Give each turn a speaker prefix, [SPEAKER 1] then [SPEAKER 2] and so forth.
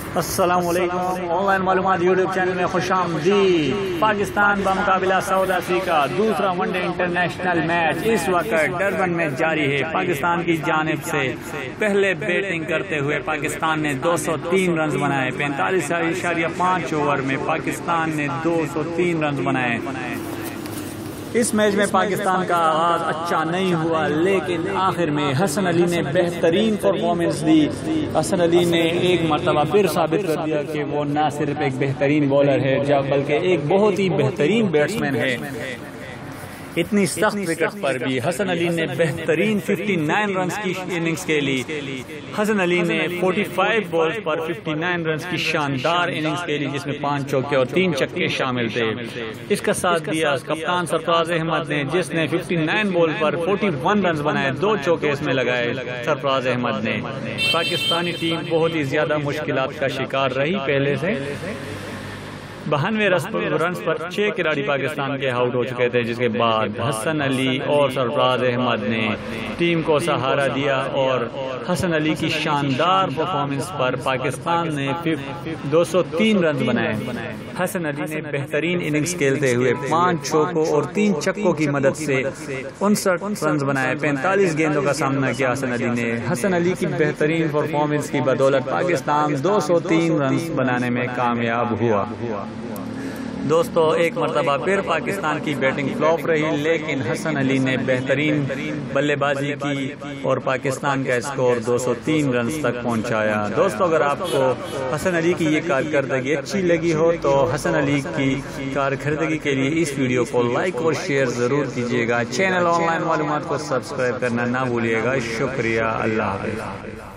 [SPEAKER 1] अस्सलामुअलैकुम। ऑनलाइन मालूमात YouTube channel में खुशामदीद। पाकिस्तान बमुकाबिला साउथ अफ्रीका दूसरा वनडे इंटरनेशनल मैच इस वक्त डरबन में जारी है। पाकिस्तान की जानिब से पहले बैटिंग करते हुए पाकिस्तान ने 203 रन बनाए। 45.5 ओवर में पाकिस्तान ने 203 रन बनाए। इस मैच में पाकिस्तान का आगाज अच्छा नहीं हुआ, लेकिन आखिर में हसन अली ने बेहतरीन परफॉर्मेंस दी। हसन अली ने एक मरतबा फिर साबित कर दिया कि वो न सिर्फ एक बेहतरीन बॉलर है बल्कि एक बहुत ही बेहतरीन बैट्समैन है। इतनी सख्त विकेट पर भी हसन अली ने बेहतरीन 59 रन की इनिंग्स खेली। हसन अली ने 45 बॉल्स पर 59 रन की शानदार इनिंग्स खेली, जिसमें 5 चौके और 3 छक्के शामिल थे। इसका साथ दिया कप्तान सरफराज अहमद ने, जिसने 59 बॉल पर 41 रन बनाए, 2 चौके इसमें लगाए। सरफराज अहमद ने पाकिस्तानी टीम बहुत ही ज्यादा मुश्किलात का शिकार रही पहले से। 92 रन पर 6 खिलाड़ी पाकिस्तान के आउट हो चुके थे, जिसके बाद हसन अली और सरफराज अहमद ने टीम को सहारा दिया और हसन अली की शानदार परफॉर्मेंस पर पाकिस्तान ने 203 रन बनाए। हसन अली ने बेहतरीन इनिंग्स खेलते हुए 5 चौकों और 3 छक्कों की मदद से 59 रन बनाए। 45 गेंदों का सामना किया हसन अली ने। हसन अली की बेहतरीन परफॉर्मेंस की बदौलत पाकिस्तान 203 रन बनाने में कामयाब हुआ। दोस्तों, एक मरतबा फिर पाकिस्तान की बैटिंग फ्लॉप रही, लेकिन हसन अली ने बेहतरीन बल्लेबाजी की और पाकिस्तान का स्कोर 203 रन तक पहुंचाया। दोस्तों, अगर आपको हसन अली की ये कारकर्दगी अच्छी लगी हो तो हसन अली की कारकर्दगी के लिए इस वीडियो को लाइक और शेयर जरूर कीजिएगा। चैनल ऑनलाइन मालूमात को सब्सक्राइब करना ना भूलिएगा। शुक्रिया। अल्लाह हाफ़िज़।